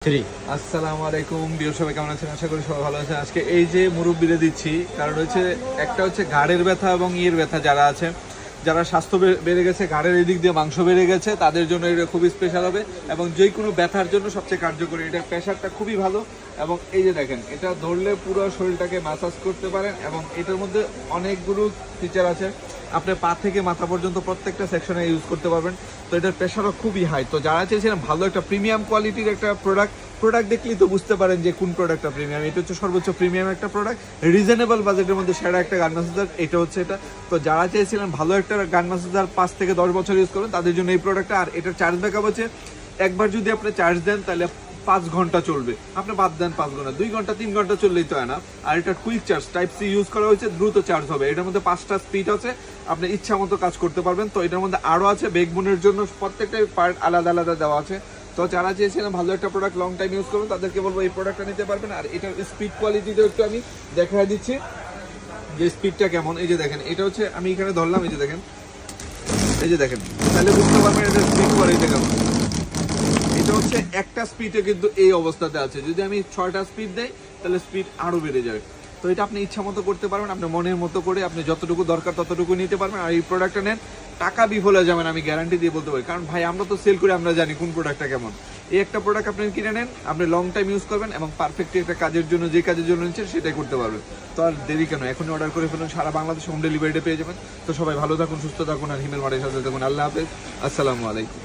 আসসালামু আলাইকুম বিয়ার, সবাই কেমন আছেন? আশা করি সবাই ভালো আছেন। আজকে এই যে মুরব্বিরে দিচ্ছি, কারণ হচ্ছে একটা হচ্ছে ঘাড়ের ব্যথা এবং ইয়ের ব্যথা, যারা আছে, যারা স্বাস্থ্য বেড়ে গেছে, ঘাড়ের এদিক দিয়ে মাংস বেড়ে গেছে, তাদের জন্য এটা খুবই স্পেশাল হবে এবং যে কোনো ব্যথার জন্য সবচেয়ে কার্যকরী। এটা প্রেশারটা খুবই ভালো এবং এই যে দেখেন, এটা ধরলে পুরো শরীরটাকে ম্যাসাজ করতে পারেন এবং এটার মধ্যে অনেকগুলো ফিচার আছে। আপনি পা থেকে মাথা পর্যন্ত প্রত্যেকটা সেকশনে ইউজ করতে পারবেন। তো এটার প্রেশারও খুবই হাই। তো যারা চেয়েছিলেন ভালো একটা প্রিমিয়াম কোয়ালিটির একটা প্রোডাক্ট দেখলেই তো বুঝতে পারেন যে কোন প্রোডাক্টটা প্রিমিয়াম। এটা হচ্ছে সর্বোচ্চ প্রিমিয়াম একটা প্রোডাক্ট, রিজনেবল বাজেটের মধ্যে সেরা একটা গান ম্যাসেজার। এটা হচ্ছে এটা। তো যারা চেয়েছিলেন ভালো একটা গান ম্যাসেজার 5 থেকে 10 বছর ইউজ করবেন, তাদের জন্য এই প্রোডাক্টটা। আর এটার চার্জ ব্যাকআপ আছে, একবার যদি আপনি চার্জ দেন তাহলে 5 ঘন্টা চলবে। আপনি বাদ দেন 5 ঘন্টা, 2 ঘন্টা 3 ঘন্টা চললেই তো হয় না। আর এটা quick charge, type C use করা হয়েছে, দ্রুত চার্জ হবে। এটার মধ্যে 5টা স্পিড আছে, আপনি ইচ্ছা মতো কাজ করতে পারবেন। তো এটার মধ্যে আরও আছে ব্যাকবোনের জন্য, প্রত্যেকটা পার্ট আলাদা আলাদা দেওয়া আছে। তো যারা চেয়েছিলেন ভালো একটা প্রোডাক্ট লং টাইম ইউজ করবেন, তাদেরকে বলবো এই প্রোডাক্টটা নিতে পারবেন। আর এটার স্পিড কোয়ালিটিটা একটু আমি দেখা দিচ্ছি যে স্পিডটা কেমন। এই যে দেখেন, এটা হচ্ছে আমি এখানে ধরলাম, এই যে দেখেন, এই যে দেখেন, তাহলে বুঝতে পারবেন এটা স্পিড কোয়ালিটি কেমন। এটা হচ্ছে একটা স্পিডে কিন্তু এই অবস্থাতে আছে। যদি আমি 6টা স্পিড দেই তাহলে স্পিড আরো বেড়ে যাবে। তো এটা আপনি ইচ্ছা মতো করতে পারবেন, আপনার মনের মতো করে আপনি যতটুকু দরকার ততটুকু নিতে পারবেন। আর এই প্রোডাক্টটা নেন, টাকা বিফলে যাবেন, আমি গ্যারান্টি দিয়ে বলতে পারি। কারণ ভাই, আমরা তো সেল করে, আমরা জানি কোন প্রোডাক্টটা কেমন। এই একটা প্রোডাক্ট আপনি কিনে নেন, আপনি লং টাইম ইউজ করবেন এবং পারফেক্ট একটা কাজের জন্য, যে কাজের জন্য নিচ্ছেন সেটাই করতে পারবেন। তো আর দেরি কেন, এখনই অর্ডার করে ফেলুন, সারা বাংলাদেশ হোম ডেলিভারিতে পেয়ে যাবেন। তো সবাই ভালো থাকুন, সুস্থ থাকুন আর হিমেল মার্টের সাথে থাকুন। আল্লাহ হাফেজ, আসসালামু আলাইকুম।